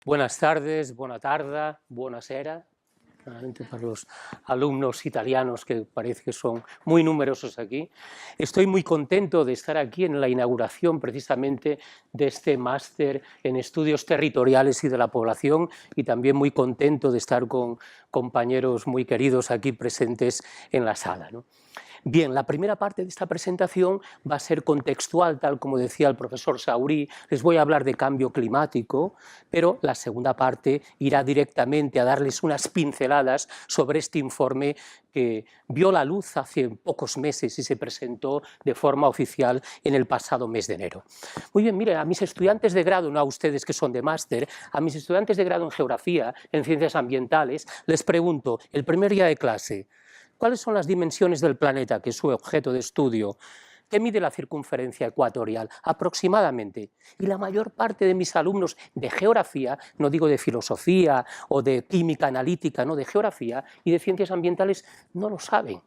Buenas tardes, buona tarda, buonasera, para los alumnos italianos que parece que son muy numerosos aquí. Estoy muy contento de estar aquí en la inauguración precisamente de este máster en estudios territoriales y de la población y también muy contento de estar con compañeros muy queridos aquí presentes en la sala, ¿no? Bien, la primera parte de esta presentación va a ser contextual, tal como decía el profesor Saurí. Les voy a hablar de cambio climático, pero la segunda parte irá directamente a darles unas pinceladas sobre este informe que vio la luz hace pocos meses y se presentó de forma oficial en el pasado mes de enero. Muy bien, mire, a mis estudiantes de grado, no a ustedes que son de máster, a mis estudiantes de grado en geografía, en ciencias ambientales, les pregunto, el primer día de clase, ¿cuáles son las dimensiones del planeta, que es su objeto de estudio? ¿Qué mide la circunferencia ecuatorial? Aproximadamente. Y la mayor parte de mis alumnos de geografía, no digo de filosofía o de química analítica, no, de geografía y de ciencias ambientales, no lo saben.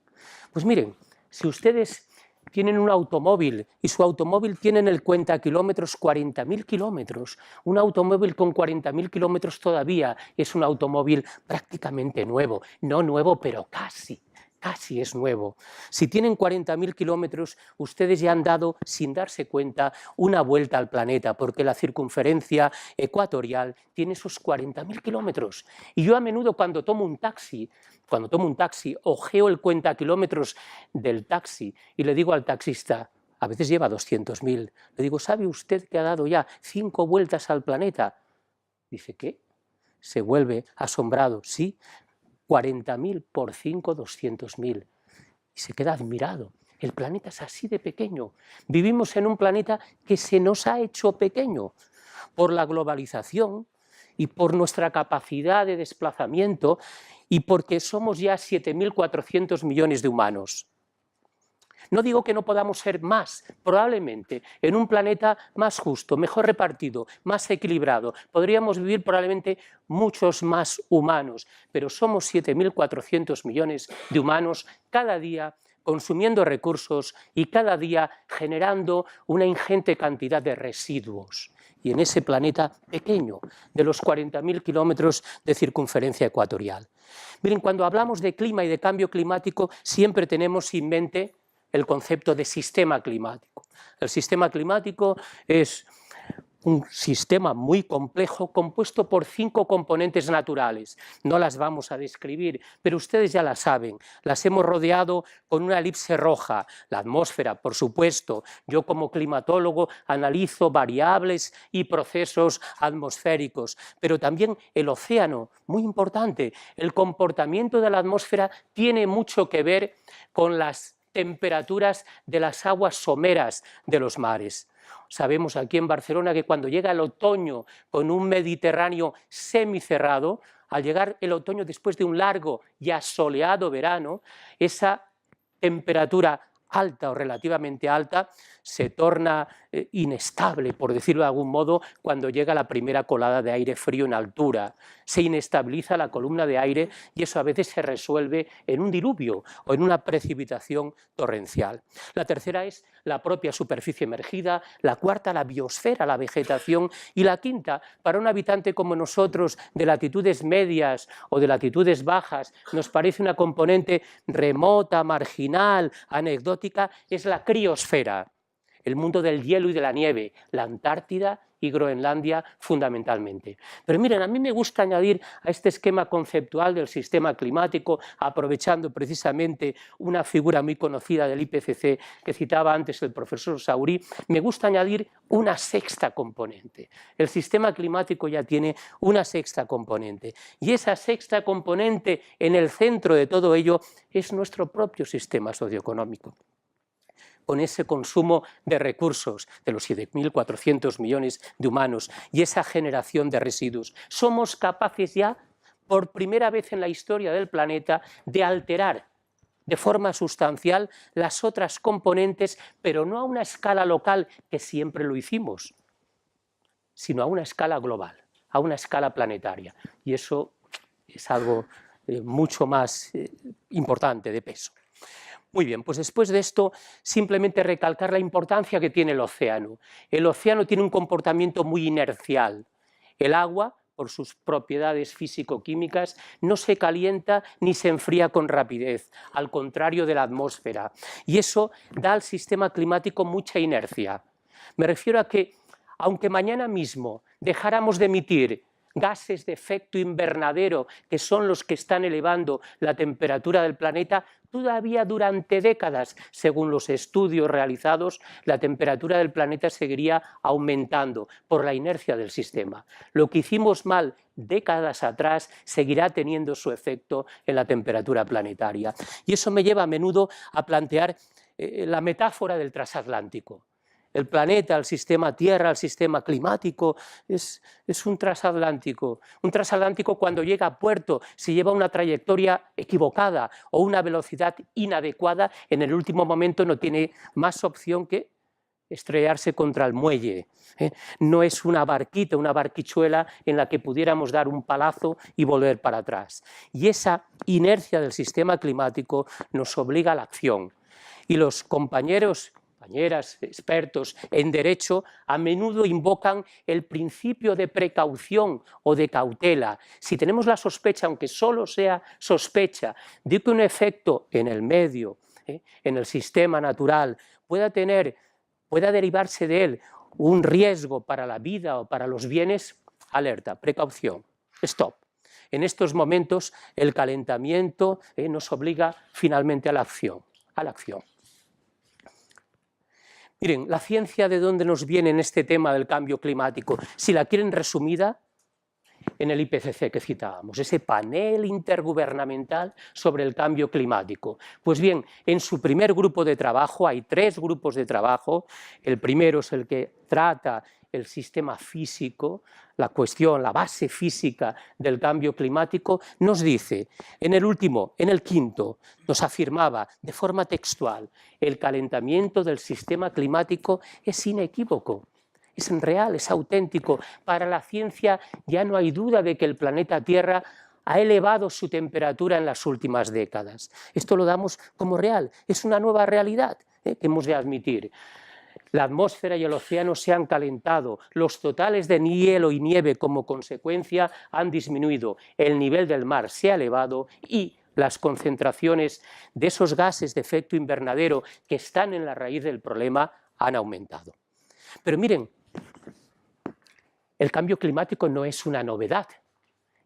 Pues miren, si ustedes tienen un automóvil y su automóvil tiene en el cuenta kilómetros 40.000 kilómetros, un automóvil con 40.000 kilómetros todavía es un automóvil prácticamente nuevo, no nuevo pero casi es nuevo. Si tienen 40.000 kilómetros, ustedes ya han dado, sin darse cuenta, una vuelta al planeta, porque la circunferencia ecuatorial tiene esos 40.000 kilómetros. Y yo a menudo cuando tomo un taxi, ojeo el cuenta kilómetros del taxi y le digo al taxista, a veces lleva 200.000, le digo, ¿sabe usted que ha dado ya 5 vueltas al planeta? Dice, ¿qué? Se vuelve asombrado, sí, 40.000 por 5, 200.000. Y se queda admirado. El planeta es así de pequeño. Vivimos en un planeta que se nos ha hecho pequeño por la globalización y por nuestra capacidad de desplazamiento y porque somos ya 7.400 millones de humanos. No digo que no podamos ser más, probablemente en un planeta más justo, mejor repartido, más equilibrado. Podríamos vivir probablemente muchos más humanos, pero somos 7.400 millones de humanos cada día consumiendo recursos y cada día generando una ingente cantidad de residuos. Y en ese planeta pequeño, de los 40.000 kilómetros de circunferencia ecuatorial. Miren, cuando hablamos de clima y de cambio climático, siempre tenemos en mente el concepto de sistema climático. El sistema climático es un sistema muy complejo compuesto por 5 componentes naturales. No las vamos a describir, pero ustedes ya las saben. Las hemos rodeado con una elipse roja. La atmósfera, por supuesto. Yo como climatólogo analizo variables y procesos atmosféricos, pero también el océano, muy importante. El comportamiento de la atmósfera tiene mucho que ver con las temperaturas de las aguas someras de los mares. Sabemos aquí en Barcelona que cuando llega el otoño con un Mediterráneo semicerrado, al llegar el otoño después de un largo y asoleado verano, esa temperatura alta o relativamente alta se torna inestable, por decirlo de algún modo, cuando llega la primera colada de aire frío en altura. Se inestabiliza la columna de aire y eso a veces se resuelve en un diluvio o en una precipitación torrencial. La tercera es la propia superficie emergida, la cuarta la biosfera, la vegetación, y la quinta, para un habitante como nosotros de latitudes medias o de latitudes bajas, nos parece una componente remota, marginal, anecdótica, es la criosfera, el mundo del hielo y de la nieve, la Antártida y Groenlandia fundamentalmente. Pero miren, a mí me gusta añadir a este esquema conceptual del sistema climático, aprovechando precisamente una figura muy conocida del IPCC que citaba antes el profesor Saurí, me gusta añadir una sexta componente. El sistema climático ya tiene una sexta componente y esa sexta componente en el centro de todo ello es nuestro propio sistema socioeconómico. Con ese consumo de recursos de los 7.400 millones de humanos y esa generación de residuos, somos capaces ya, por primera vez en la historia del planeta, de alterar de forma sustancial las otras componentes, pero no a una escala local, que siempre lo hicimos, sino a una escala global, a una escala planetaria. Y eso es algo mucho más importante, de peso. Muy bien, pues después de esto, simplemente recalcar la importancia que tiene el océano. El océano tiene un comportamiento muy inercial. El agua por sus propiedades físico-químicas, no se calienta ni se enfría con rapidez, al contrario de la atmósfera. Y eso da al sistema climático mucha inercia. Me refiero a que, aunque mañana mismo dejáramos de emitir gases de efecto invernadero, que son los que están elevando la temperatura del planeta, todavía durante décadas, según los estudios realizados, la temperatura del planeta seguiría aumentando por la inercia del sistema. Lo que hicimos mal décadas atrás seguirá teniendo su efecto en la temperatura planetaria. Y eso me lleva a menudo a plantear la metáfora del transatlántico. El planeta, el sistema Tierra, el sistema climático, es un transatlántico. Un transatlántico, cuando llega a puerto, si lleva una trayectoria equivocada o una velocidad inadecuada, en el último momento no tiene más opción que estrellarse contra el muelle. No es una barquita, una barquichuela en la que pudiéramos dar un palazo y volver para atrás. Y esa inercia del sistema climático nos obliga a la acción. Y los compañeras, expertos en derecho, a menudo invocan el principio de precaución o de cautela. Si tenemos la sospecha, aunque solo sea sospecha, de que un efecto en el medio, en el sistema natural, pueda derivarse de él un riesgo para la vida o para los bienes, alerta, precaución, stop. En estos momentos el calentamiento nos obliga finalmente a la acción. Miren, la ciencia, ¿de dónde nos viene en este tema del cambio climático? Si la quieren resumida, en el IPCC que citábamos, ese panel intergubernamental sobre el cambio climático. Pues bien, en su primer grupo de trabajo, hay 3 grupos de trabajo. El primero es el que trata el sistema físico, la cuestión, la base física del cambio climático. Nos dice, en el quinto, nos afirmaba de forma textual: el calentamiento del sistema climático es inequívoco. Es real, es auténtico. Para la ciencia ya no hay duda de que el planeta Tierra ha elevado su temperatura en las últimas décadas. Esto lo damos como real, es una nueva realidad que hemos de admitir. La atmósfera y el océano se han calentado, los totales de hielo y nieve como consecuencia han disminuido, el nivel del mar se ha elevado y las concentraciones de esos gases de efecto invernadero que están en la raíz del problema han aumentado. Pero miren, el cambio climático no es una novedad.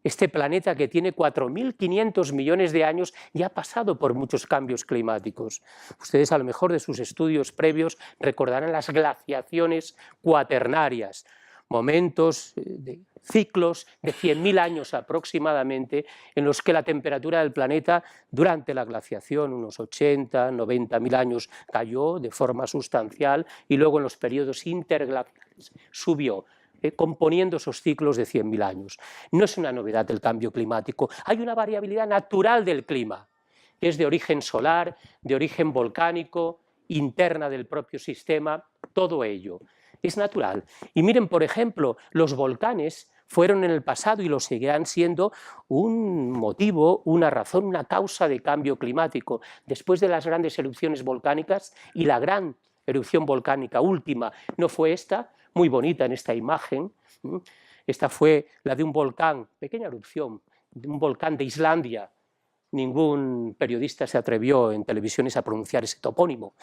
Este planeta, que tiene 4.500 millones de años, ya ha pasado por muchos cambios climáticos. Ustedes, a lo mejor de sus estudios previos, recordarán las glaciaciones cuaternarias, momentos de ciclos de 100.000 años aproximadamente, en los que la temperatura del planeta durante la glaciación, unos 80, 90.000 años, cayó de forma sustancial y luego en los periodos interglaciares subió, componiendo esos ciclos de 100.000 años. No es una novedad el cambio climático, hay una variabilidad natural del clima, que es de origen solar, de origen volcánico, interna del propio sistema, todo ello es natural. Y miren, por ejemplo, los volcanes fueron en el pasado y lo seguirán siendo un motivo, una razón, una causa de cambio climático. Después de las grandes erupciones volcánicas, y la gran erupción volcánica última no fue esta, muy bonita en esta imagen, esta fue la de un volcán, pequeña erupción, de un volcán de Islandia. Ningún periodista se atrevió en televisiones a pronunciar ese topónimo,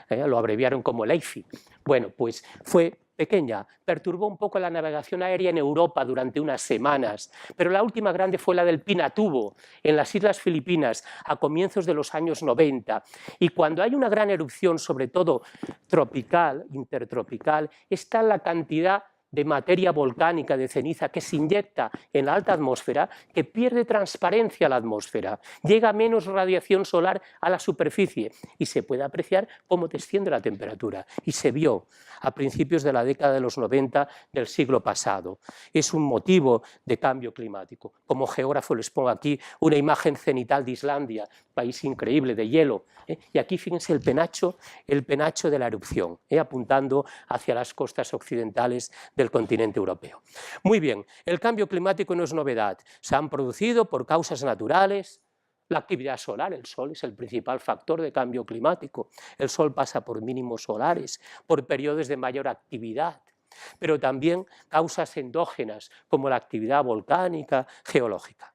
lo abreviaron como Leifi. Bueno, pues fue pequeña, perturbó un poco la navegación aérea en Europa durante unas semanas, pero la última grande fue la del Pinatubo, en las Islas Filipinas, a comienzos de los años 90. Y cuando hay una gran erupción, sobre todo tropical, intertropical, está la cantidad de materia volcánica, de ceniza, que se inyecta en la alta atmósfera, que pierde transparencia a la atmósfera, llega menos radiación solar a la superficie y se puede apreciar cómo desciende la temperatura. Y se vio a principios de la década de los 90 del siglo pasado. Es un motivo de cambio climático. Como geógrafo les pongo aquí una imagen cenital de Islandia, país increíble de hielo, y aquí fíjense el penacho de la erupción, apuntando hacia las costas occidentales del continente europeo. Muy bien, el cambio climático no es novedad, se han producido por causas naturales. La actividad solar, el sol es el principal factor de cambio climático, el sol pasa por mínimos solares, por periodos de mayor actividad. pero también causas endógenas como la actividad volcánica, geológica.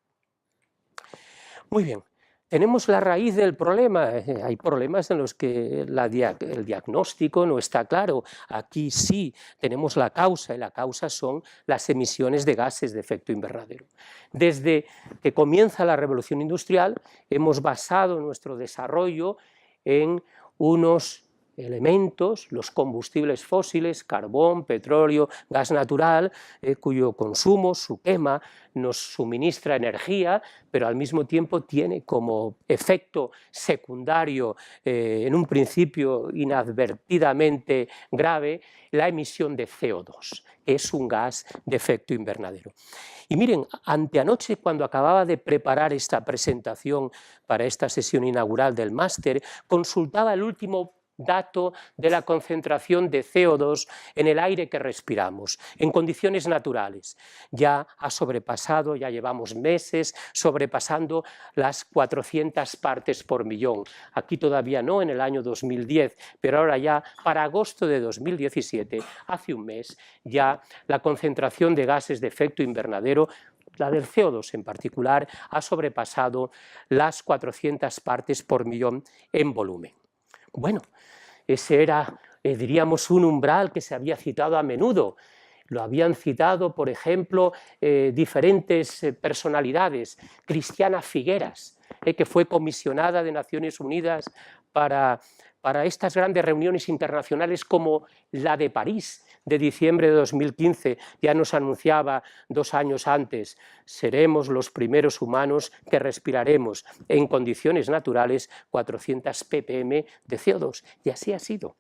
Muy bien. Tenemos la raíz del problema. Hay problemas en los que el diagnóstico no está claro. Aquí sí tenemos la causa, y la causa son las emisiones de gases de efecto invernadero. Desde que comienza la revolución industrial hemos basado nuestro desarrollo en unos elementos, los combustibles fósiles, carbón, petróleo, gas natural, cuyo consumo, su quema, nos suministra energía, pero al mismo tiempo tiene como efecto secundario, en un principio inadvertidamente grave, la emisión de CO2, que es un gas de efecto invernadero. Y miren, anteanoche, cuando acababa de preparar esta presentación para esta sesión inaugural del máster, consultaba el último dato de la concentración de CO2 en el aire que respiramos, en condiciones naturales. Ya ha sobrepasado, ya llevamos meses sobrepasando las 400 partes por millón. Aquí todavía no, en el año 2010, pero ahora ya para agosto de 2017, hace un mes, ya la concentración de gases de efecto invernadero, la del CO2 en particular, ha sobrepasado las 400 partes por millón en volumen. Bueno, ese era, diríamos, un umbral que se había citado a menudo. Lo habían citado, por ejemplo, diferentes personalidades. Cristiana Figueras, que fue comisionada de Naciones Unidas para estas grandes reuniones internacionales como la de París, de diciembre de 2015, ya nos anunciaba 2 años antes: seremos los primeros humanos que respiraremos en condiciones naturales 400 ppm de CO2, y así ha sido.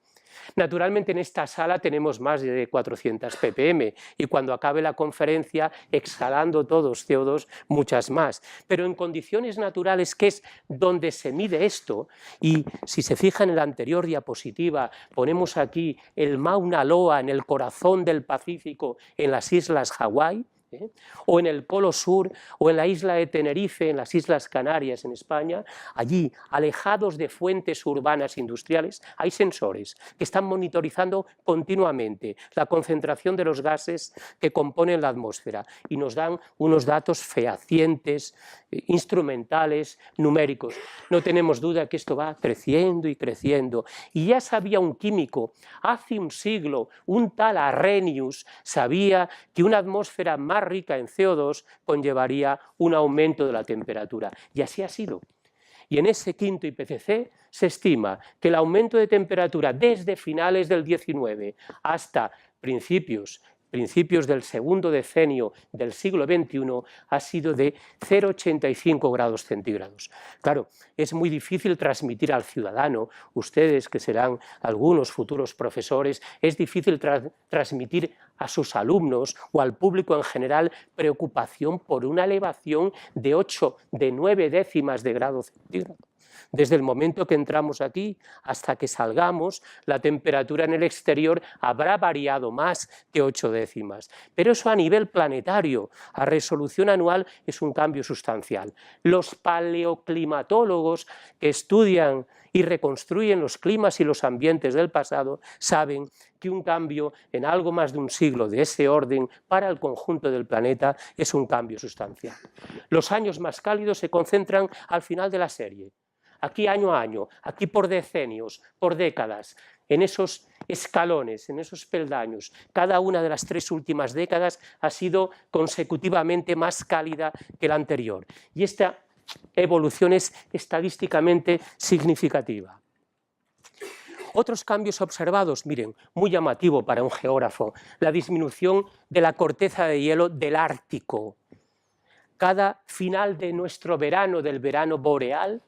Naturalmente en esta sala tenemos más de 400 ppm y cuando acabe la conferencia, exhalando todos CO2, muchas más. Pero en condiciones naturales, que es donde se mide esto, y si se fijan en la anterior diapositiva, ponemos aquí el Mauna Loa en el corazón del Pacífico, en las islas Hawái, o en el Polo Sur, o en la isla de Tenerife, en las Islas Canarias, en España. Allí, alejados de fuentes urbanas industriales, hay sensores que están monitorizando continuamente la concentración de los gases que componen la atmósfera y nos dan unos datos fehacientes, instrumentales, numéricos. No tenemos duda que esto va creciendo y creciendo. Y ya sabía un químico, hace un siglo, un tal Arrhenius, sabía que una atmósfera más rica en CO2 conllevaría un aumento de la temperatura. Y así ha sido. Y en ese quinto IPCC se estima que el aumento de temperatura desde finales del 19 hasta principios del segundo decenio del siglo XXI ha sido de 0,85 grados centígrados. Claro, es muy difícil transmitir al ciudadano, ustedes que serán algunos futuros profesores, es difícil transmitir a sus alumnos o al público en general preocupación por una elevación de 8, de 9 décimas de grado centígrado. Desde el momento que entramos aquí hasta que salgamos, la temperatura en el exterior habrá variado más que 8 décimas. Pero eso a nivel planetario, a resolución anual, es un cambio sustancial. Los paleoclimatólogos que estudian y reconstruyen los climas y los ambientes del pasado saben que un cambio en algo más de un siglo de ese orden para el conjunto del planeta es un cambio sustancial. Los años más cálidos se concentran al final de la serie. Aquí año a año, aquí por decenios, por décadas, en esos escalones, en esos peldaños. Cada una de las 3 últimas décadas ha sido consecutivamente más cálida que la anterior. Y esta evolución es estadísticamente significativa. Otros cambios observados, miren, muy llamativo para un geógrafo, la disminución de la corteza de hielo del Ártico. Cada final de nuestro verano, del verano boreal,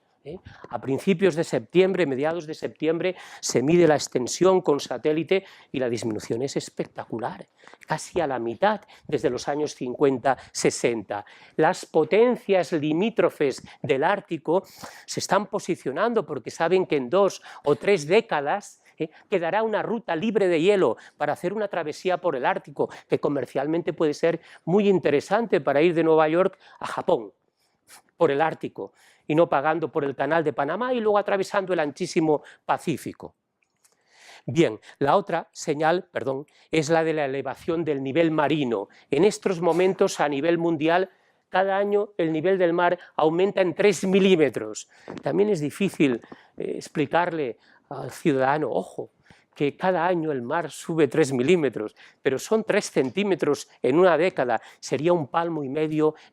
a principios de septiembre, mediados de septiembre, se mide la extensión con satélite y la disminución es espectacular, casi a la mitad desde los años 50-60. Las potencias limítrofes del Ártico se están posicionando porque saben que en 2 o 3 décadas quedará una ruta libre de hielo para hacer una travesía por el Ártico, que comercialmente puede ser muy interesante para ir de Nueva York a Japón, por el Ártico, y no pagando por el canal de Panamá y luego atravesando el anchísimo Pacífico. Bien, la otra señal, perdón, es la de la elevación del nivel marino. En estos momentos, a nivel mundial, cada año el nivel del mar aumenta en 3 milímetros. También es difícil explicarle al ciudadano, ojo, que cada año el mar sube 3 milímetros, pero son 3 centímetros en una década, sería 1,5 palmos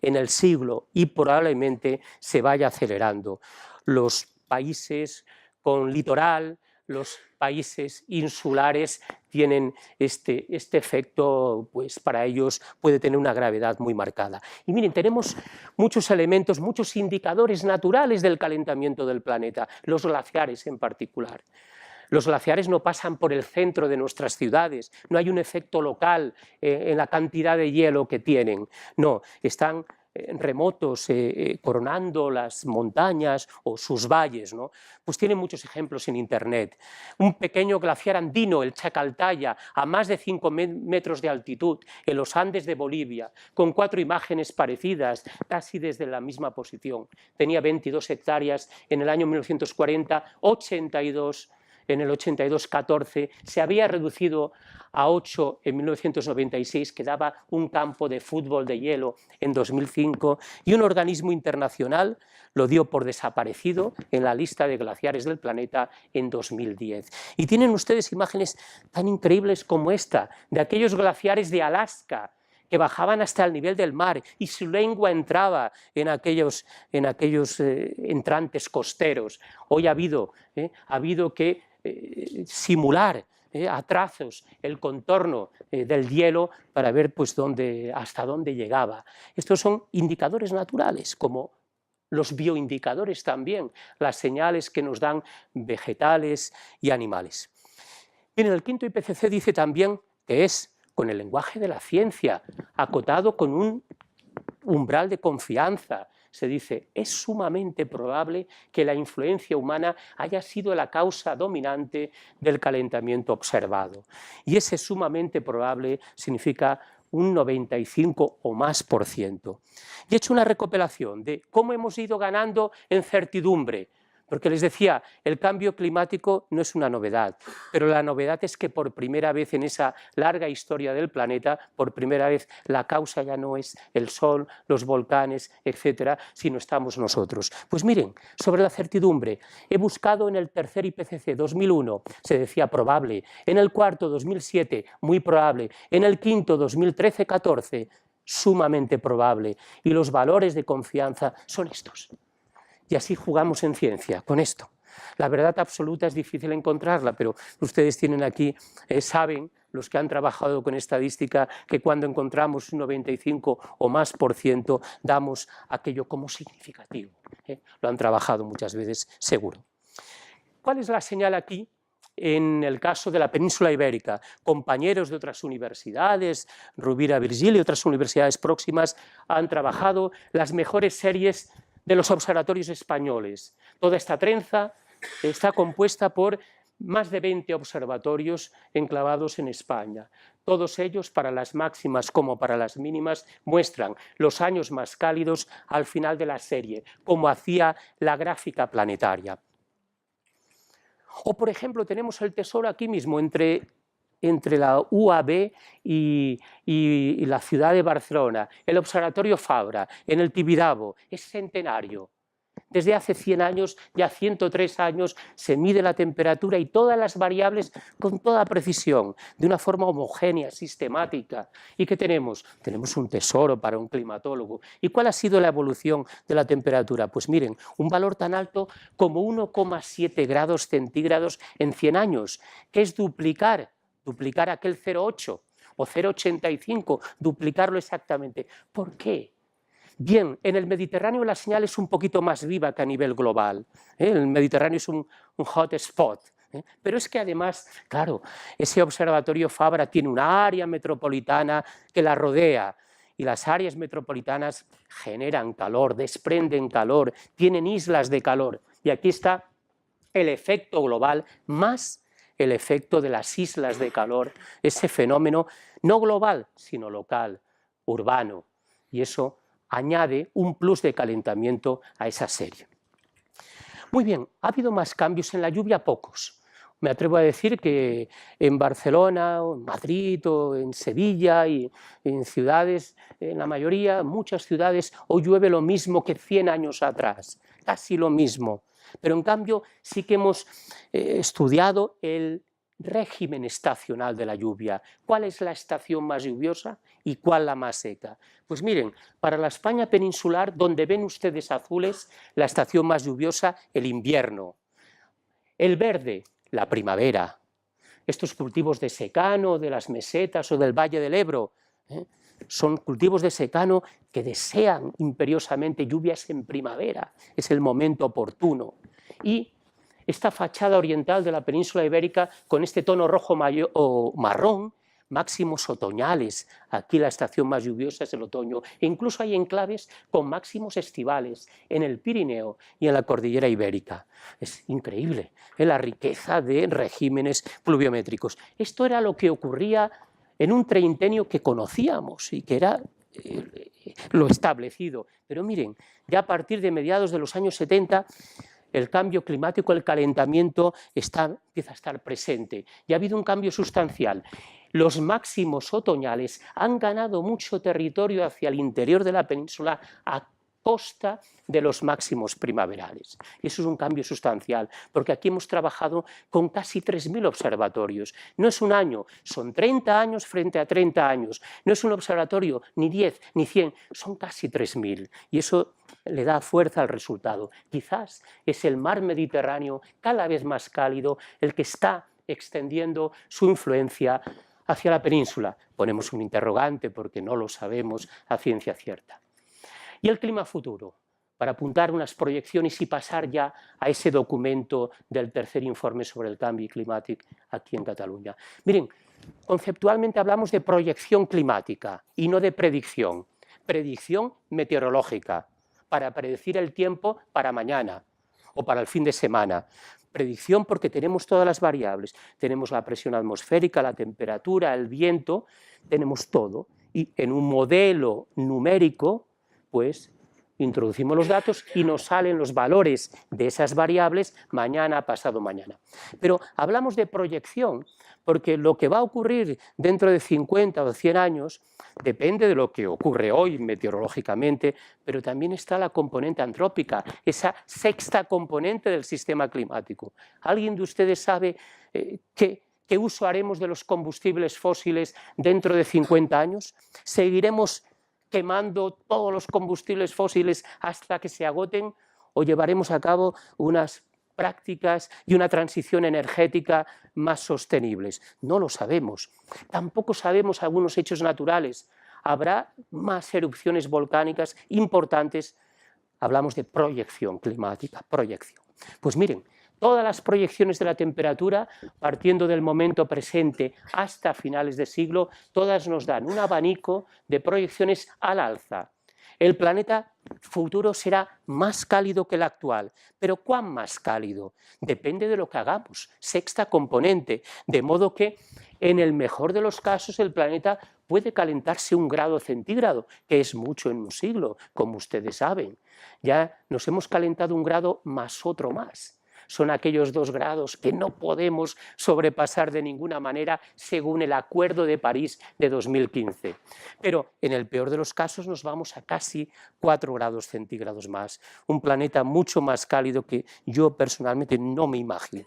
en el siglo y probablemente se vaya acelerando. Los países con litoral, los países insulares tienen este efecto, pues para ellos puede tener una gravedad muy marcada. Y miren, tenemos muchos elementos, muchos indicadores naturales del calentamiento del planeta, los glaciares en particular. Los glaciares no pasan por el centro de nuestras ciudades, no hay un efecto local en la cantidad de hielo que tienen, no, están remotos, coronando las montañas o sus valles, ¿no? Pues tienen muchos ejemplos en internet. Un pequeño glaciar andino, el Chacaltaya, a más de 5 metros de altitud, en los Andes de Bolivia, con 4 imágenes parecidas, casi desde la misma posición. Tenía 22 hectáreas en el año 1940, 82 en el 82, 14, se había reducido a 8 en 1996, que daba un campo de fútbol de hielo en 2005, y un organismo internacional lo dio por desaparecido en la lista de glaciares del planeta en 2010. Y tienen ustedes imágenes tan increíbles como esta, de aquellos glaciares de Alaska, que bajaban hasta el nivel del mar y su lengua entraba en aquellos entrantes costeros. Hoy ha habido que simular a trazos el contorno del hielo para ver pues, hasta dónde llegaba. Estos son indicadores naturales, como los bioindicadores también, las señales que nos dan vegetales y animales. Bien, el quinto IPCC dice también que es con el lenguaje de la ciencia, acotado con un umbral de confianza. Se dice, es sumamente probable que la influencia humana haya sido la causa dominante del calentamiento observado. Y ese sumamente probable significa un 95 o más %. Y he hecho una recopilación de cómo hemos ido ganando en certidumbre, porque les decía, el cambio climático no es una novedad, pero la novedad es que por primera vez en esa larga historia del planeta, por primera vez la causa ya no es el Sol, los volcanes, etcétera, sino estamos nosotros. Pues miren, sobre la certidumbre, he buscado en el tercer IPCC 2001, se decía probable, en el cuarto 2007, muy probable, en el quinto 2013-14, sumamente probable, y los valores de confianza son estos. Y así jugamos en ciencia, con esto. La verdad absoluta es difícil encontrarla, pero ustedes tienen aquí, saben, los que han trabajado con estadística, que cuando encontramos un 95 o más %, damos aquello como significativo. Lo han trabajado muchas veces, seguro. ¿Cuál es la señal aquí? En el caso de la península ibérica, compañeros de otras universidades, Rovira i Virgili y otras universidades próximas, han trabajado las mejores series de los observatorios españoles. Toda esta trenza está compuesta por más de 20 observatorios enclavados en España. Todos ellos, para las máximas como para las mínimas, muestran los años más cálidos al final de la serie, como hacía la gráfica planetaria. O, por ejemplo, tenemos el tesoro aquí mismo, entre la UAB y la ciudad de Barcelona, el Observatorio Fabra, en el Tibidabo, es centenario. Desde hace 100 años, ya 103 años, se mide la temperatura y todas las variables con toda precisión, de una forma homogénea, sistemática. ¿Y qué tenemos? Tenemos un tesoro para un climatólogo. ¿Y cuál ha sido la evolución de la temperatura? Pues miren, un valor tan alto como 1,7 grados centígrados en 100 años, que es duplicar aquel 0,8 o 0,85, duplicarlo exactamente. ¿Por qué? Bien, en el Mediterráneo la señal es un poquito más viva que a nivel global. El Mediterráneo es un hot spot. Pero es que además, claro, ese observatorio Fabra tiene una área metropolitana que la rodea, y las áreas metropolitanas generan calor, desprenden calor, tienen islas de calor. Y aquí está el efecto global más el efecto de las islas de calor, ese fenómeno no global, sino local, urbano. Y eso añade un plus de calentamiento a esa serie. Muy bien, ha habido más cambios en la lluvia, pocos. me atrevo a decir que en Barcelona, o en Madrid, o en Sevilla, y en ciudades, en la mayoría, muchas ciudades, hoy llueve lo mismo que 100 años atrás, casi lo mismo. Pero en cambio sí que hemos estudiado el régimen estacional de la lluvia. ¿Cuál es la estación más lluviosa y cuál la más seca? Pues miren, para la España peninsular, donde ven ustedes azules, la estación más lluviosa, el invierno. El verde, la primavera. Estos cultivos de secano, de las mesetas o del Valle del Ebro, son cultivos de secano que desean imperiosamente lluvias en primavera, es el momento oportuno. Y esta fachada oriental de la península ibérica con este tono rojo o marrón, máximos otoñales, aquí la estación más lluviosa es el otoño, e incluso hay enclaves con máximos estivales en el Pirineo y en la cordillera ibérica. Es increíble la riqueza de regímenes pluviométricos. Esto era lo que ocurría en un treintenio que conocíamos y que era lo establecido. Pero miren, ya a partir de mediados de los años 70, el cambio climático, el calentamiento empieza a estar presente y ha habido un cambio sustancial. Los máximos otoñales han ganado mucho territorio hacia el interior de la península a costa de los máximos primaverales. Y eso es un cambio sustancial, porque aquí hemos trabajado con casi 3.000 observatorios. No es un año, son 30 años frente a 30 años. No es un observatorio ni 10 ni 100, son casi 3.000. Y eso le da fuerza al resultado. Quizás es el mar Mediterráneo cada vez más cálido el que está extendiendo su influencia hacia la península. Ponemos un interrogante porque no lo sabemos a ciencia cierta. Y el clima futuro, para apuntar unas proyecciones y pasar ya a ese documento del tercer informe sobre el cambio climático aquí en Cataluña. Miren, conceptualmente hablamos de proyección climática y no de predicción. Predicción meteorológica, para predecir el tiempo para mañana o para el fin de semana. Predicción porque tenemos todas las variables. Tenemos la presión atmosférica, la temperatura, el viento, tenemos todo. Y en un modelo numérico, pues introducimos los datos y nos salen los valores de esas variables mañana, pasado mañana. Pero hablamos de proyección porque lo que va a ocurrir dentro de 50 o 100 años depende de lo que ocurre hoy meteorológicamente, pero también está la componente antrópica, esa sexta componente del sistema climático. ¿Alguien de ustedes sabe qué uso haremos de los combustibles fósiles dentro de 50 años? ¿Seguiremos quemando todos los combustibles fósiles hasta que se agoten o llevaremos a cabo unas prácticas y una transición energética más sostenibles? No lo sabemos. Tampoco sabemos algunos hechos naturales. Habrá más erupciones volcánicas importantes. Hablamos de proyección climática, proyección. Pues miren, todas las proyecciones de la temperatura, partiendo del momento presente hasta finales de siglo, todas nos dan un abanico de proyecciones al alza. El planeta futuro será más cálido que el actual, pero ¿cuán más cálido? Depende de lo que hagamos, sexta componente, de modo que en el mejor de los casos el planeta puede calentarse 1 grado centígrado, que es mucho en un siglo, como ustedes saben. Ya nos hemos calentado 1 grado más otro más. Son aquellos 2 grados que no podemos sobrepasar de ninguna manera según el Acuerdo de París de 2015. Pero en el peor de los casos nos vamos a casi 4 grados centígrados más. Un planeta mucho más cálido que yo personalmente no me imagino.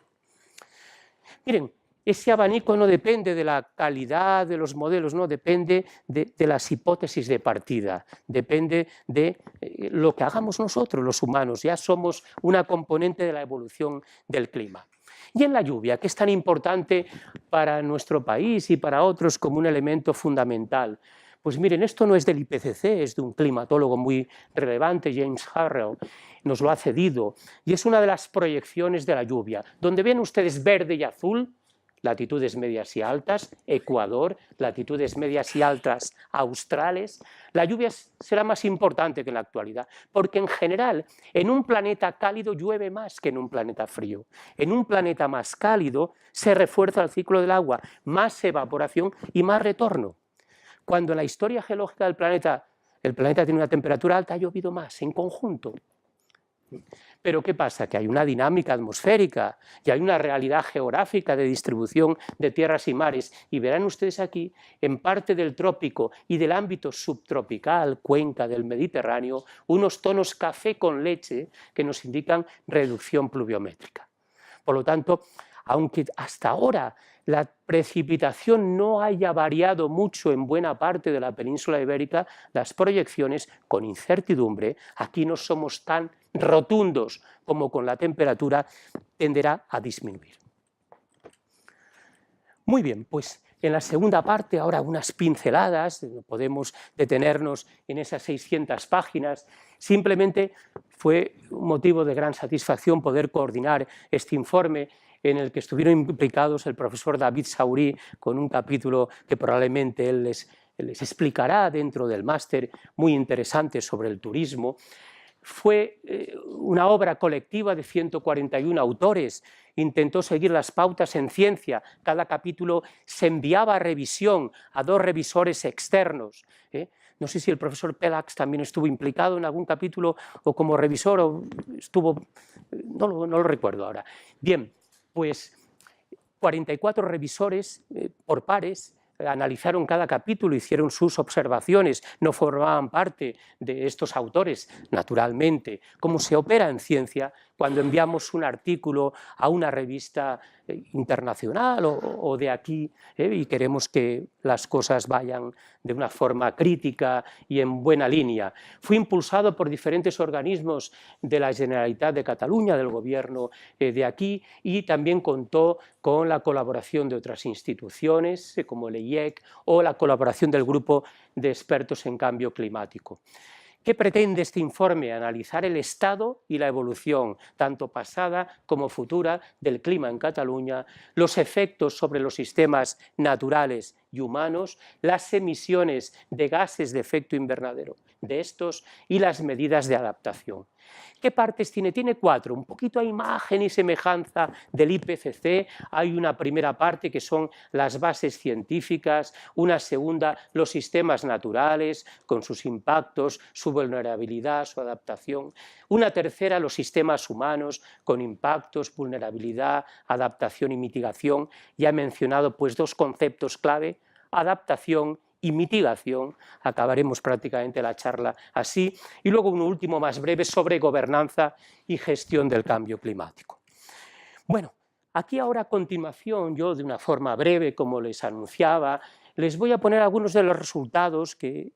Miren, ese abanico no depende de la calidad de los modelos, no, depende de las hipótesis de partida, depende de lo que hagamos nosotros, los humanos, ya somos una componente de la evolución del clima. Y en la lluvia, que es tan importante para nuestro país y para otros como un elemento fundamental. Pues miren, esto no es del IPCC, es de un climatólogo muy relevante, James Harrell, nos lo ha cedido, y es una de las proyecciones de la lluvia, donde ven ustedes verde y azul, latitudes medias y altas, Ecuador, latitudes medias y altas australes. La lluvia será más importante que en la actualidad, porque en general en un planeta cálido llueve más que en un planeta frío. En un planeta más cálido se refuerza el ciclo del agua, más evaporación y más retorno. Cuando en la historia geológica del planeta, el planeta tiene una temperatura alta, ha llovido más en conjunto. Pero ¿qué pasa? Que hay una dinámica atmosférica y hay una realidad geográfica de distribución de tierras y mares. Y verán ustedes aquí, en parte del trópico y del ámbito subtropical, cuenca del Mediterráneo, unos tonos café con leche que nos indican reducción pluviométrica. Por lo tanto, aunque hasta ahora la precipitación no haya variado mucho en buena parte de la península ibérica, las proyecciones, con incertidumbre, aquí no somos tan rotundos como con la temperatura, tenderá a disminuir. Muy bien, pues en la segunda parte, ahora unas pinceladas, podemos detenernos en esas 600 páginas. Simplemente fue un motivo de gran satisfacción poder coordinar este informe en el que estuvieron implicados el profesor David Saurí, con un capítulo que probablemente él les explicará dentro del máster, muy interesante sobre el turismo. Fue una obra colectiva de 141 autores, intentó seguir las pautas en ciencia, cada capítulo se enviaba a revisión a 2 revisores externos. No sé si el profesor Pelax también estuvo implicado en algún capítulo o como revisor, o estuvo, no lo recuerdo ahora. Bien, pues 44 revisores por pares analizaron cada capítulo, hicieron sus observaciones, no formaban parte de estos autores, naturalmente. ¿Cómo se opera en ciencia cuando enviamos un artículo a una revista internacional o de aquí y queremos que las cosas vayan de una forma crítica y en buena línea? Fue impulsado por diferentes organismos de la Generalitat de Cataluña, del gobierno de aquí, y también contó con la colaboración de otras instituciones como el IEC o la colaboración del Grupo de Expertos en Cambio Climático. ¿Qué pretende este informe? Analizar el estado y la evolución, tanto pasada como futura, del clima en Cataluña, los efectos sobre los sistemas naturales y humanos, las emisiones de gases de efecto invernadero de estos y las medidas de adaptación. ¿Qué partes tiene? Tiene 4, un poquito a imagen y semejanza del IPCC. Hay una primera parte que son las bases científicas, una segunda, los sistemas naturales con sus impactos, su vulnerabilidad, su adaptación, una tercera, los sistemas humanos con impactos, vulnerabilidad, adaptación y mitigación. Ya he mencionado pues 2 conceptos clave, adaptación y mitigación, acabaremos prácticamente la charla así, y luego un último más breve sobre gobernanza y gestión del cambio climático. Bueno, aquí ahora a continuación, yo de una forma breve, como les anunciaba, les voy a poner algunos de los resultados que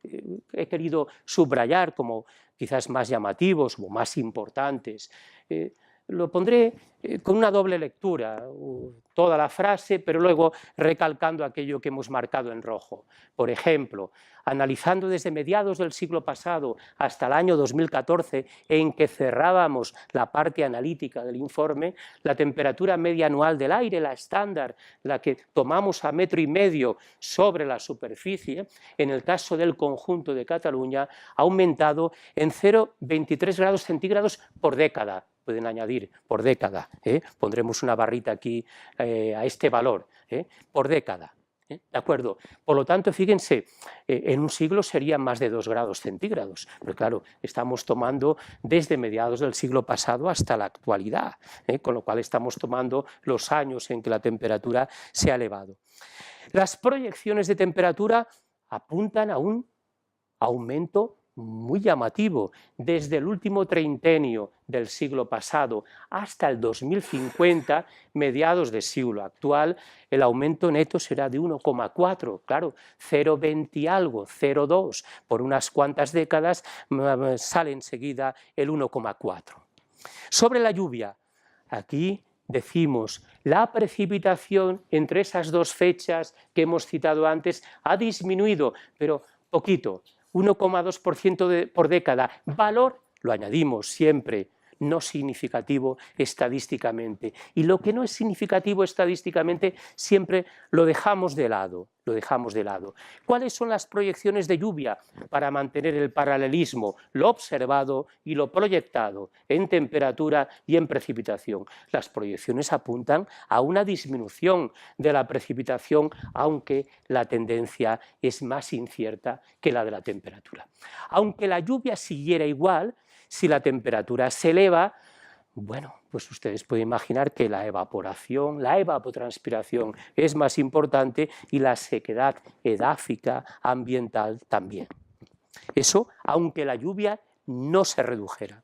he querido subrayar como quizás más llamativos o más importantes. Lo pondré con una doble lectura, toda la frase, pero luego recalcando aquello que hemos marcado en rojo. Por ejemplo, analizando desde mediados del siglo pasado hasta el año 2014, en que cerrábamos la parte analítica del informe, la temperatura media anual del aire, la estándar, la que tomamos a 1,5 metros sobre la superficie, en el caso del conjunto de Cataluña, ha aumentado en 0,23 grados centígrados por década. Pueden añadir por década, pondremos una barrita aquí a este valor, por década. ¿De acuerdo? Por lo tanto, fíjense, en un siglo serían más de 2 grados centígrados, pero claro, estamos tomando desde mediados del siglo pasado hasta la actualidad, con lo cual estamos tomando los años en que la temperatura se ha elevado. Las proyecciones de temperatura apuntan a un aumento muy llamativo. Desde el último treintenio del siglo pasado hasta el 2050, mediados del siglo actual, el aumento neto será de 1,4, claro, 0,20 y algo, 0,2, por unas cuantas décadas sale enseguida el 1,4. Sobre la lluvia, aquí decimos, la precipitación entre esas 2 fechas que hemos citado antes ha disminuido, pero poquito, 1,2% por década. Valor, lo añadimos siempre, no significativo estadísticamente. Y lo que no es significativo estadísticamente siempre lo dejamos de lado. ¿Cuáles son las proyecciones de lluvia para mantener el paralelismo, lo observado y lo proyectado en temperatura y en precipitación? Las proyecciones apuntan a una disminución de la precipitación, aunque la tendencia es más incierta que la de la temperatura. Aunque la lluvia siguiera igual, si la temperatura se eleva, Bueno, pues ustedes pueden imaginar que la evaporación, la evapotranspiración es más importante y la sequedad edáfica ambiental también. Eso, aunque la lluvia no se redujera.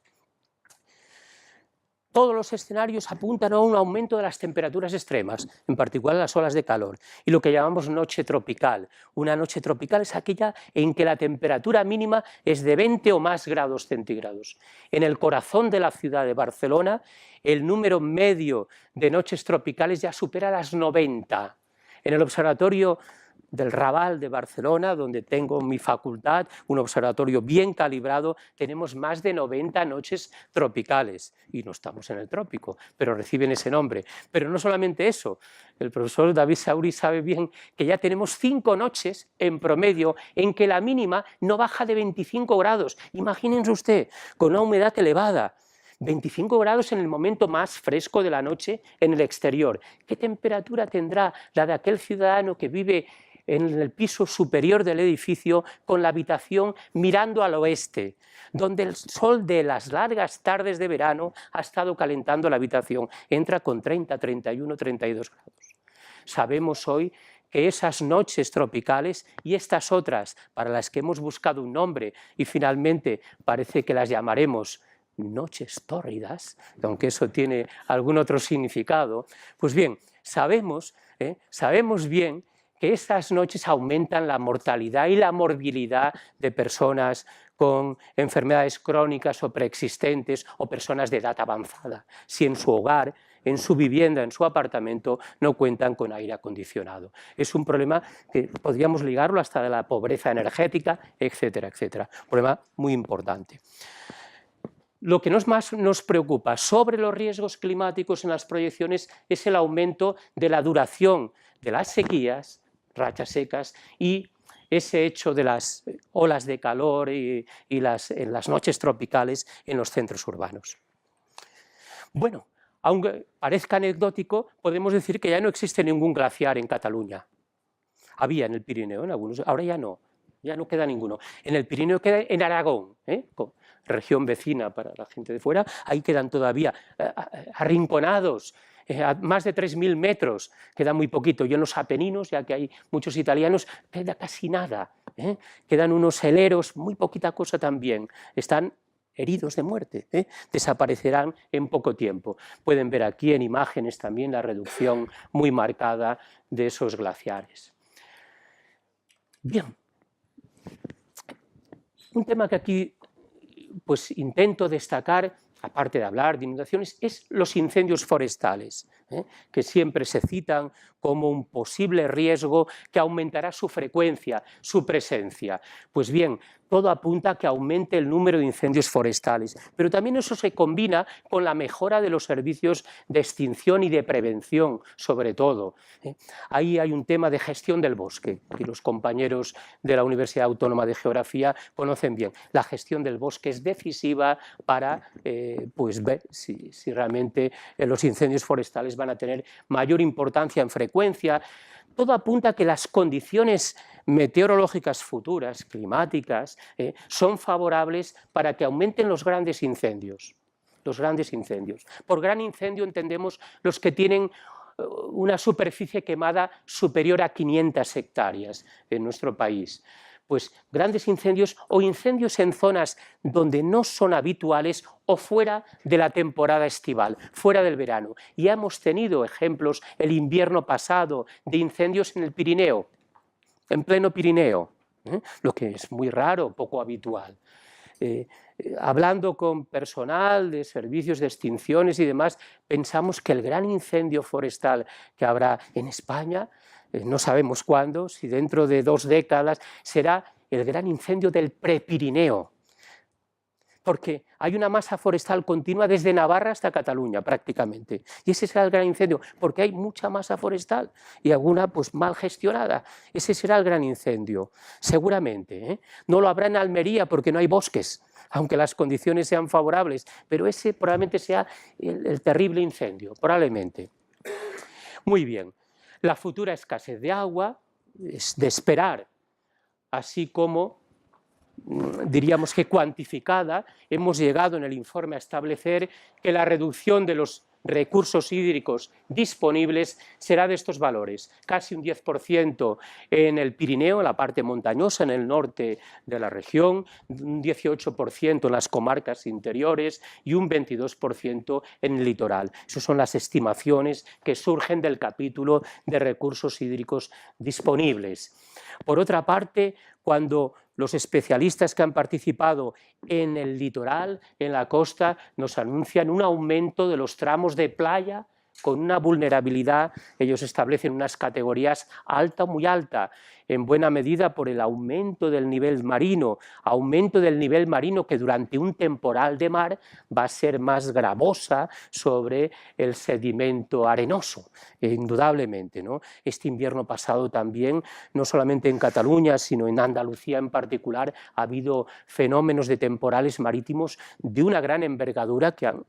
Todos los escenarios apuntan a un aumento de las temperaturas extremas, en particular las olas de calor, y lo que llamamos noche tropical. Una noche tropical es aquella en que la temperatura mínima es de 20 o más grados centígrados. En el corazón de la ciudad de Barcelona, el número medio de noches tropicales ya supera las 90. En el observatorio del Raval de Barcelona, donde tengo mi facultad, un observatorio bien calibrado, tenemos más de 90 noches tropicales, y no estamos en el trópico, pero reciben ese nombre. Pero no solamente eso, el profesor David Sauri sabe bien que ya tenemos 5 noches en promedio en que la mínima no baja de 25 grados. Imagínense usted, con una humedad elevada, 25 grados en el momento más fresco de la noche en el exterior. ¿Qué temperatura tendrá la de aquel ciudadano que vive en el piso superior del edificio con la habitación mirando al oeste, donde el sol de las largas tardes de verano ha estado calentando la habitación? Entra con 30, 31, 32 grados. Sabemos hoy que esas noches tropicales y estas otras, para las que hemos buscado un nombre y finalmente parece que las llamaremos noches tórridas, aunque eso tiene algún otro significado, pues bien, sabemos bien que estas noches aumentan la mortalidad y la morbilidad de personas con enfermedades crónicas o preexistentes o personas de edad avanzada, si en su hogar, en su vivienda, en su apartamento, no cuentan con aire acondicionado. Es un problema que podríamos ligarlo hasta de la pobreza energética, etcétera, etcétera. Un problema muy importante. Lo que más nos preocupa sobre los riesgos climáticos en las proyecciones es el aumento de la duración de las sequías, rachas secas, y ese hecho de las olas de calor en las noches tropicales en los centros urbanos. Bueno, aunque parezca anecdótico, podemos decir que ya no existe ningún glaciar en Cataluña. Había en el Pirineo, en algunos, ahora ya no queda ninguno. En el Pirineo queda en Aragón, región vecina para la gente de fuera, ahí quedan todavía arrinconados, a más de 3.000 metros, queda muy poquito, y en los Apeninos, ya que hay muchos italianos, queda casi nada, quedan unos heleros, muy poquita cosa también, están heridos de muerte, desaparecerán en poco tiempo. Pueden ver aquí en imágenes también la reducción muy marcada de esos glaciares. Bien, un tema que aquí pues intento destacar, aparte de hablar de inundaciones, es los incendios forestales, que siempre se citan como un posible riesgo que aumentará su frecuencia, su presencia. Pues bien, todo apunta a que aumente el número de incendios forestales, pero también eso se combina con la mejora de los servicios de extinción y de prevención, sobre todo. Ahí hay un tema de gestión del bosque, y los compañeros de la Universidad Autónoma de Geografía conocen bien. La gestión del bosque es decisiva para pues ver si realmente los incendios forestales van a tener mayor importancia en frecuencia. Todo apunta a que las condiciones meteorológicas futuras, climáticas, son favorables para que aumenten los grandes incendios. Los grandes incendios. Por gran incendio entendemos los que tienen una superficie quemada superior a 500 hectáreas en nuestro país. Pues grandes incendios o incendios en zonas donde no son habituales o fuera de la temporada estival, fuera del verano. Y hemos tenido ejemplos el invierno pasado de incendios en el Pirineo, en pleno Pirineo, lo que es muy raro, poco habitual. Hablando con personal de servicios de extinciones y demás, pensamos que el gran incendio forestal que habrá en España, no sabemos cuándo, si dentro de 2 décadas, será el gran incendio del Prepirineo, porque hay una masa forestal continua desde Navarra hasta Cataluña prácticamente, y ese será el gran incendio, porque hay mucha masa forestal y alguna pues mal gestionada. Ese será el gran incendio, seguramente. No lo habrá en Almería porque no hay bosques, aunque las condiciones sean favorables, pero ese probablemente sea el terrible incendio, probablemente. Muy bien, la futura escasez de agua es de esperar, así como diríamos que cuantificada, hemos llegado en el informe a establecer que la reducción de los recursos hídricos disponibles será de estos valores, casi un 10% en el Pirineo, en la parte montañosa, en el norte de la región, un 18% en las comarcas interiores y un 22% en el litoral. Esas son las estimaciones que surgen del capítulo de recursos hídricos disponibles. Por otra parte, cuando los especialistas que han participado en el litoral, en la costa, nos anuncian un aumento de los tramos de playa con una vulnerabilidad, ellos establecen unas categorías alta o muy alta, en buena medida por el aumento del nivel marino que durante un temporal de mar va a ser más gravosa sobre el sedimento arenoso, indudablemente, ¿no? Este invierno pasado también, no solamente en Cataluña, sino en Andalucía en particular, ha habido fenómenos de temporales marítimos de una gran envergadura que han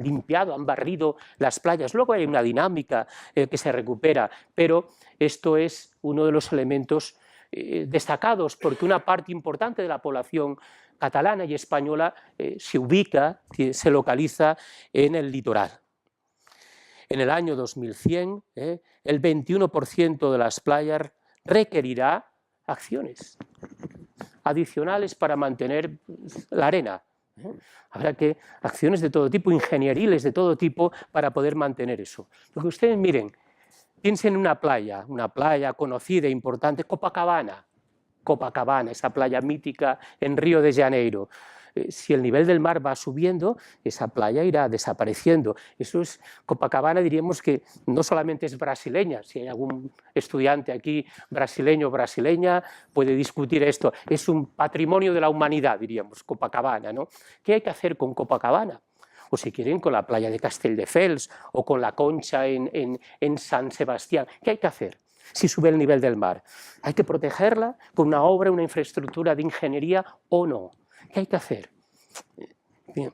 limpiado, han barrido las playas. Luego hay una dinámica que se recupera, pero esto es uno de los elementos destacados, porque una parte importante de la población catalana y española se ubica, se localiza en el litoral. En el año 2100, el 21% de las playas requerirá acciones adicionales para mantener la arena. Habrá que acciones de todo tipo, ingenieriles de todo tipo, para poder mantener eso. Lo que ustedes miren, piensen en una playa conocida e importante, Copacabana, esa playa mítica en Río de Janeiro. Si el nivel del mar va subiendo, esa playa irá desapareciendo. Eso es, Copacabana diríamos que no solamente es brasileña, si hay algún estudiante aquí brasileño o brasileña puede discutir esto, es un patrimonio de la humanidad, diríamos, Copacabana, ¿no? ¿Qué hay que hacer con Copacabana? O si quieren con la playa de Castelldefels o con la Concha en San Sebastián, ¿qué hay que hacer? Si sube el nivel del mar, ¿hay que protegerla con una obra, una infraestructura de ingeniería o no? ¿Qué hay que hacer? Bien.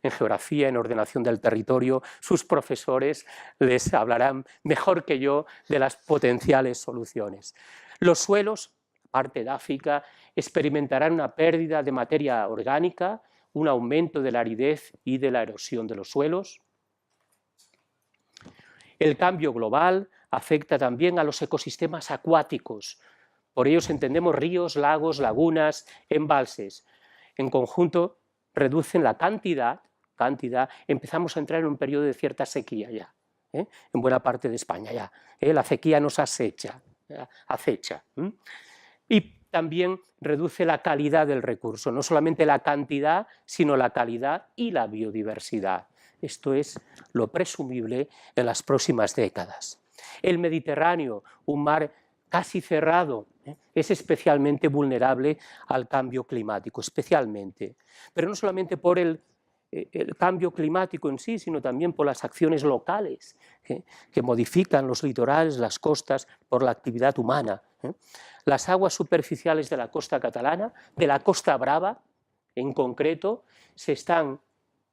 En geografía, en ordenación del territorio, sus profesores les hablarán mejor que yo de las potenciales soluciones. Los suelos, parte edáfica, experimentarán una pérdida de materia orgánica, un aumento de la aridez y de la erosión de los suelos. El cambio global afecta también a los ecosistemas acuáticos. Por ellos entendemos ríos, lagos, lagunas, embalses. En conjunto reducen la cantidad, empezamos a entrar en un periodo de cierta sequía ya, en buena parte de España ya. La sequía nos acecha. Y también reduce la calidad del recurso, no solamente la cantidad, sino la calidad y la biodiversidad. Esto es lo presumible en las próximas décadas. El Mediterráneo, un mar casi cerrado, es especialmente vulnerable al cambio climático, especialmente. Pero no solamente por el cambio climático en sí, sino también por las acciones locales que modifican los litorales, las costas, por la actividad humana. Las aguas superficiales de la costa catalana, de la Costa Brava en concreto, se están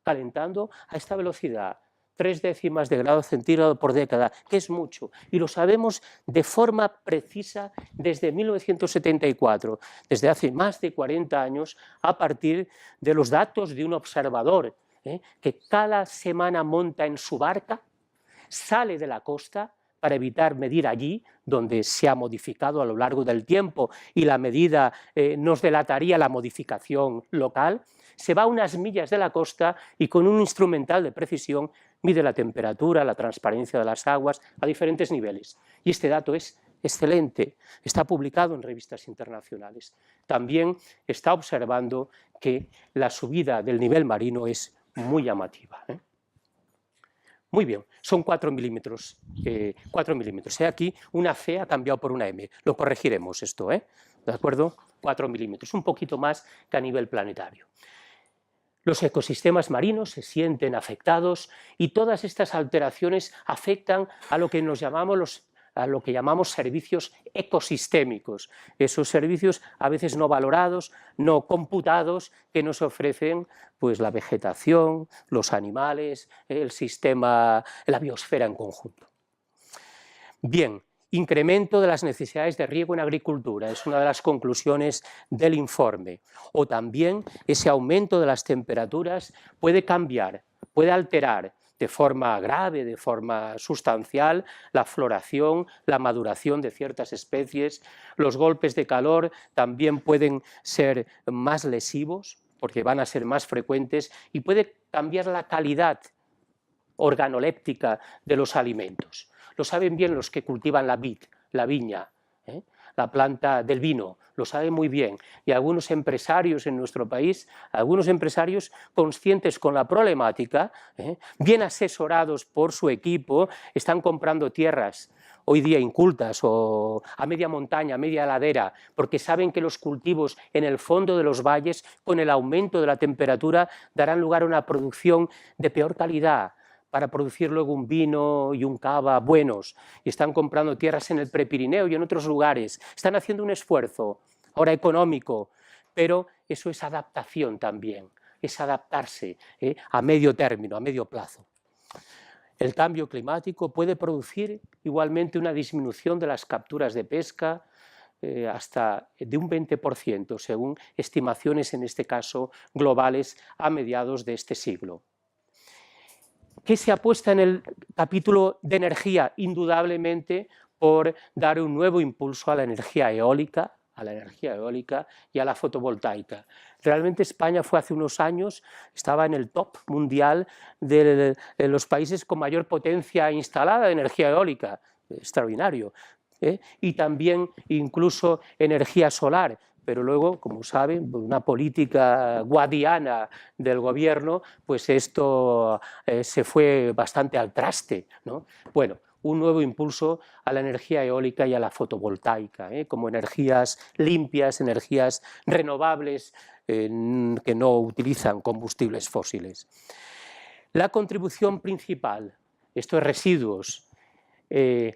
calentando a esta velocidad, 0,3 de grado centígrado por década, que es mucho, y lo sabemos de forma precisa desde 1974, desde hace más de 40 años, a partir de los datos de un observador que cada semana monta en su barca, sale de la costa para evitar medir allí, donde se ha modificado a lo largo del tiempo y la medida nos delataría la modificación local, se va a unas millas de la costa y con un instrumental de precisión mide la temperatura, la transparencia de las aguas a diferentes niveles. Y este dato es excelente, está publicado en revistas internacionales. También está observando que la subida del nivel marino es muy llamativa. Muy bien, son 4 milímetros. 4 milímetros. Aquí una C ha cambiado por una M. Lo corregiremos esto, ¿de acuerdo? 4 milímetros, un poquito más que a nivel planetario. Los ecosistemas marinos se sienten afectados y todas estas alteraciones afectan a lo que llamamos servicios ecosistémicos, esos servicios a veces no valorados, no computados, que nos ofrecen pues, la vegetación, los animales, el sistema, la biosfera en conjunto. Bien, Incremento de las necesidades de riego en agricultura, es una de las conclusiones del informe. O también ese aumento de las temperaturas puede cambiar, puede alterar de forma grave, de forma sustancial, la floración, la maduración de ciertas especies. Los golpes de calor también pueden ser más lesivos, porque van a ser más frecuentes, y puede cambiar la calidad organoléptica de los alimentos. Lo saben bien los que cultivan la vid, la viña, la planta del vino, lo saben muy bien. Y algunos empresarios en nuestro país, algunos empresarios conscientes con la problemática, bien asesorados por su equipo, están comprando tierras hoy día incultas o a media montaña, a media ladera, porque saben que los cultivos en el fondo de los valles, con el aumento de la temperatura, darán lugar a una producción de peor calidad, para producir luego un vino y un cava buenos, y están comprando tierras en el Prepirineo y en otros lugares, están haciendo un esfuerzo, ahora económico, pero eso es adaptación también, es adaptarse a medio término, a medio plazo. El cambio climático puede producir igualmente una disminución de las capturas de pesca, hasta de un 20%, según estimaciones, en este caso, globales a mediados de este siglo. ¿Qué se apuesta en el capítulo de energía? Indudablemente por dar un nuevo impulso a la energía eólica, y a la fotovoltaica. Realmente España fue hace unos años, estaba en el top mundial de los países con mayor potencia instalada de energía eólica, extraordinario, y también incluso energía solar. Pero luego, como saben, por una política guadiana del gobierno, pues esto se fue bastante al traste, ¿no? Bueno, un nuevo impulso a la energía eólica y a la fotovoltaica, como energías limpias, energías renovables, que no utilizan combustibles fósiles. La contribución principal, estos residuos de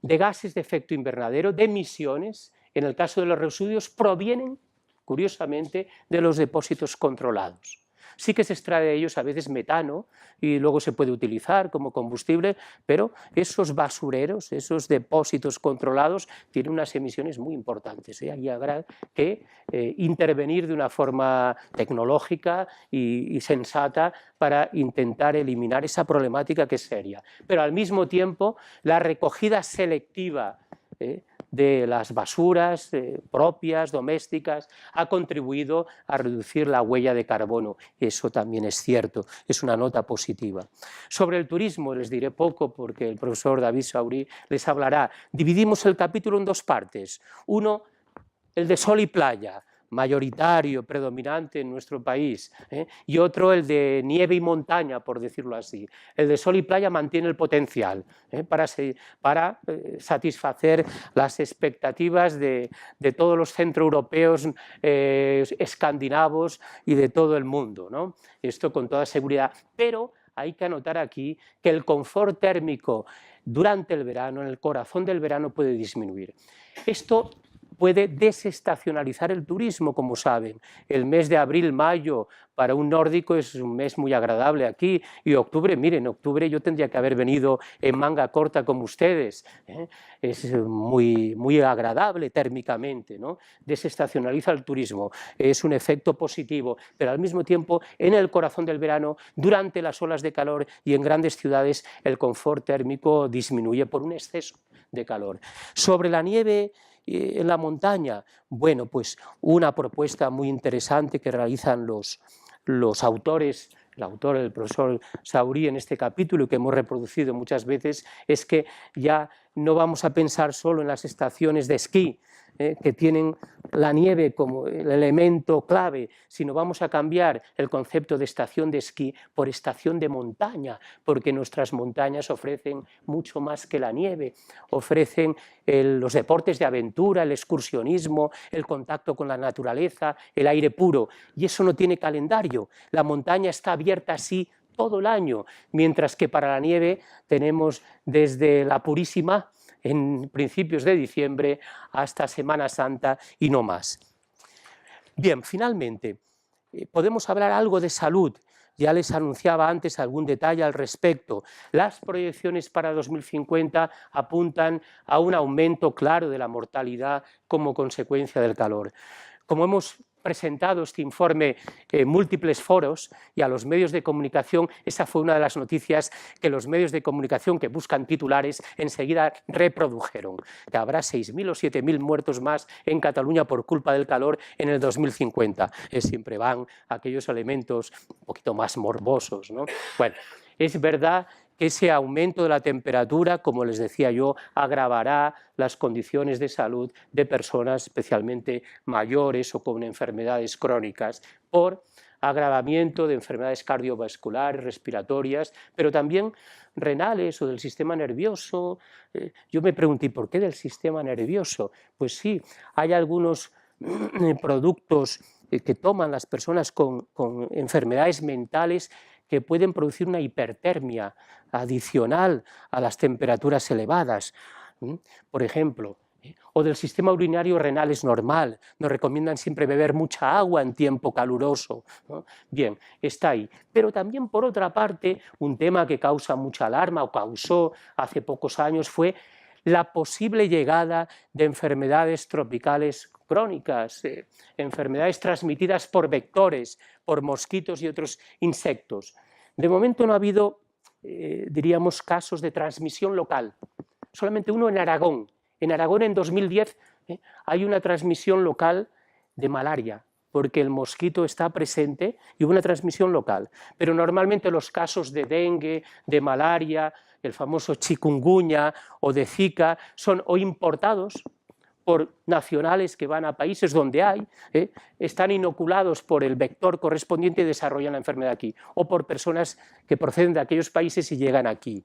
gases de efecto invernadero, de emisiones, en el caso de los residuos, provienen, curiosamente, de los depósitos controlados. Sí que se extrae de ellos a veces metano y luego se puede utilizar como combustible, pero esos basureros, esos depósitos controlados, tienen unas emisiones muy importantes. Ahí habrá que intervenir de una forma tecnológica y sensata para intentar eliminar esa problemática que es seria. Pero al mismo tiempo, la recogida selectiva de las basuras propias, domésticas, ha contribuido a reducir la huella de carbono. Eso también es cierto, es una nota positiva. Sobre el turismo les diré poco porque el profesor David Saurí les hablará. Dividimos el capítulo en dos partes. Uno, el de sol y playa, mayoritario, predominante en nuestro país, y otro el de nieve y montaña, por decirlo así. El de sol y playa mantiene el potencial para satisfacer las expectativas de todos los centroeuropeos, escandinavos y de todo el mundo, ¿no? Esto con toda seguridad, pero hay que anotar aquí que el confort térmico durante el verano, en el corazón del verano, puede disminuir. Esto puede desestacionalizar el turismo, como saben. El mes de abril-mayo para un nórdico es un mes muy agradable aquí, y octubre, miren, octubre yo tendría que haber venido en manga corta como ustedes, es muy agradable térmicamente, ¿no? Desestacionaliza el turismo, es un efecto positivo, pero al mismo tiempo en el corazón del verano, durante las olas de calor y en grandes ciudades, el confort térmico disminuye por un exceso de calor. Sobre la nieve en la montaña, bueno, pues una propuesta muy interesante que realizan los autores, el autor, el profesor Saurí, en este capítulo, y que hemos reproducido muchas veces, es que ya no vamos a pensar solo en las estaciones de esquí, que tienen la nieve como el elemento clave, sino vamos a cambiar el concepto de estación de esquí por estación de montaña, porque nuestras montañas ofrecen mucho más que la nieve, ofrecen los deportes de aventura, el excursionismo, el contacto con la naturaleza, el aire puro, y eso no tiene calendario. La montaña está abierta así todo el año, mientras que para la nieve tenemos desde la Purísima, en principios de diciembre, hasta Semana Santa y no más. Bien, finalmente, podemos hablar algo de salud. ya les anunciaba antes algún detalle al respecto. Las proyecciones para 2050 apuntan a un aumento claro de la mortalidad como consecuencia del calor. Como hemos presentado este informe en múltiples foros y a los medios de comunicación, esa fue una de las noticias que los medios de comunicación que buscan titulares enseguida reprodujeron, que habrá 6.000 o 7.000 muertos más en Cataluña por culpa del calor en el 2050. Siempre van aquellos elementos un poquito más morbosos, ¿no? Bueno, es verdad que ese aumento de la temperatura, como les decía yo, agravará las condiciones de salud de personas especialmente mayores o con enfermedades crónicas por agravamiento de enfermedades cardiovasculares, respiratorias, pero también renales o del sistema nervioso. Yo me pregunté, ¿por qué del sistema nervioso? Pues sí, hay algunos productos que toman las personas con enfermedades mentales que pueden producir una hipertermia adicional a las temperaturas elevadas. Por ejemplo, o del sistema urinario renal es normal, nos recomiendan siempre beber mucha agua en tiempo caluroso, ¿no? Bien, está ahí. Pero también, por otra parte, un tema que causa mucha alarma o causó hace pocos años fue la posible llegada de enfermedades tropicales crónicas, enfermedades transmitidas por vectores, por mosquitos y otros insectos. De momento no ha habido, diríamos, casos de transmisión local, solamente uno en Aragón. En Aragón en 2010 hay una transmisión local de malaria, porque el mosquito está presente y hubo una transmisión local. Pero normalmente los casos de dengue, de malaria, el famoso chikungunya o de Zika son o importados por nacionales que van a países donde hay, están inoculados por el vector correspondiente y desarrollan la enfermedad aquí, o por personas que proceden de aquellos países y llegan aquí.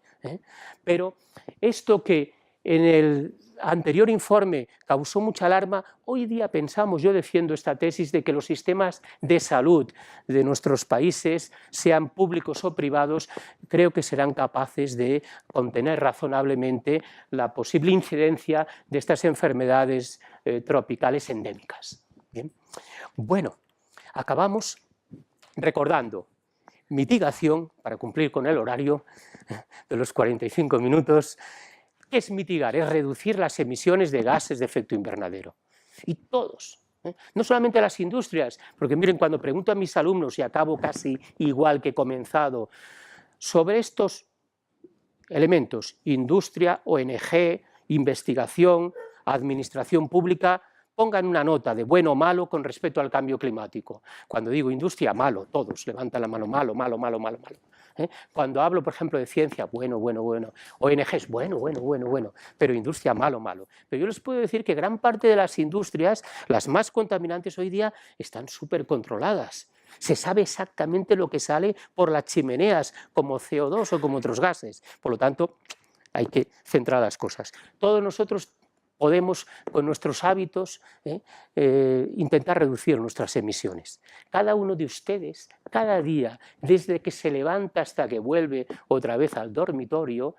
Pero esto que en el anterior informe causó mucha alarma, hoy día pensamos, yo defiendo esta tesis de que los sistemas de salud de nuestros países, sean públicos o privados, creo que serán capaces de contener razonablemente la posible incidencia de estas enfermedades tropicales endémicas. Bien. Bueno, acabamos recordando mitigación, para cumplir con el horario de los 45 minutos, ¿qué es mitigar? Es reducir las emisiones de gases de efecto invernadero. Y todos, no solamente las industrias, porque miren, cuando pregunto a mis alumnos, y acabo casi igual que he comenzado, sobre estos elementos, industria, ONG, investigación, administración pública, pongan una nota de bueno o malo con respecto al cambio climático. Cuando digo industria, malo, todos levantan la mano, malo, malo, malo, malo, malo. Cuando hablo, por ejemplo, de ciencia, bueno, bueno, bueno, ONGs, bueno, bueno, bueno, bueno, pero industria, malo, malo. Pero yo les puedo decir que gran parte de las industrias, las más contaminantes hoy día, están súper controladas. Se sabe exactamente lo que sale por las chimeneas, como CO2 o como otros gases. Por lo tanto, hay que centrar las cosas. Todos nosotros podemos, con nuestros hábitos, intentar reducir nuestras emisiones. Cada uno de ustedes, cada día, desde que se levanta hasta que vuelve otra vez al dormitorio,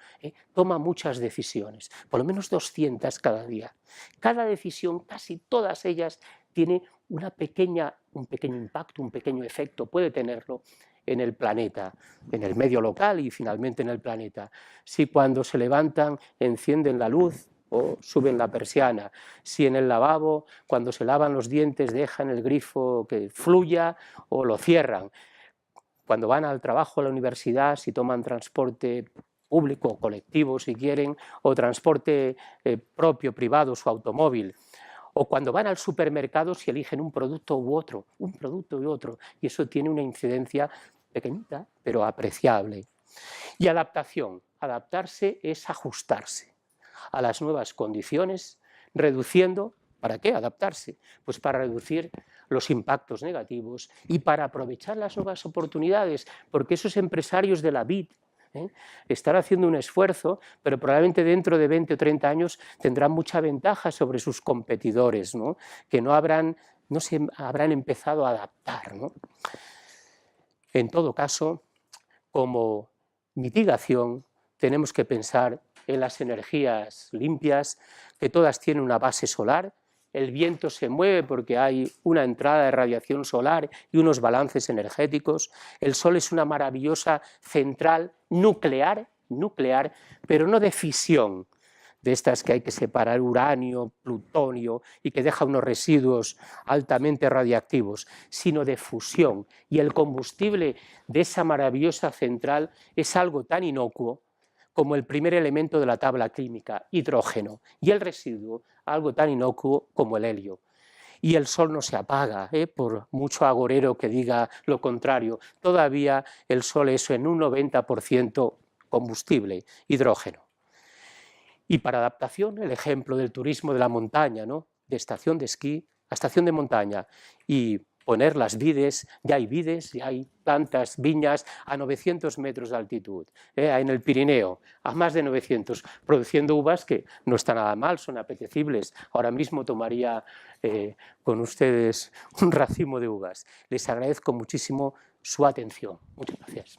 toma muchas decisiones, por lo menos 200 cada día. Cada decisión, casi todas ellas, tiene un pequeño impacto, un pequeño efecto, puede tenerlo en el planeta, en el medio local y finalmente en el planeta. Si cuando se levantan encienden la luz o suben la persiana, si en el lavabo cuando se lavan los dientes dejan el grifo que fluya o lo cierran, cuando van al trabajo a la universidad, si toman transporte público o colectivo si quieren, o transporte propio, privado, su automóvil, o cuando van al supermercado si eligen un producto u otro, y eso tiene una incidencia pequeñita, pero apreciable. Y adaptación, adaptarse es ajustarse a las nuevas condiciones, reduciendo, ¿para qué adaptarse? Pues para reducir los impactos negativos y para aprovechar las nuevas oportunidades, porque esos empresarios de la vid están haciendo un esfuerzo, pero probablemente dentro de 20 o 30 años tendrán mucha ventaja sobre sus competidores, ¿no? Que no se habrán empezado a adaptar, ¿no? En todo caso, como mitigación, tenemos que pensar en las energías limpias, que todas tienen una base solar el viento se mueve porque hay una entrada de radiación solar y unos balances energéticos. El Sol es una maravillosa central nuclear, pero no de fisión, de estas que hay que separar uranio, plutonio y que deja unos residuos altamente radiactivos, sino de fusión. Y el combustible de esa maravillosa central es algo tan inocuo como el primer elemento de la tabla química, hidrógeno, y el residuo, algo tan inocuo como el helio. Y el Sol no se apaga, por mucho agorero que diga lo contrario, todavía el Sol es en un 90% combustible, hidrógeno. Y para adaptación, el ejemplo del turismo de la montaña, ¿no? De estación de esquí a estación de montaña, y poner las vides, ya hay plantas, viñas a 900 metros de altitud, en el Pirineo, a más de 900, produciendo uvas que no está nada mal, son apetecibles. Ahora mismo tomaría con ustedes un racimo de uvas. Les agradezco muchísimo su atención. Muchas gracias.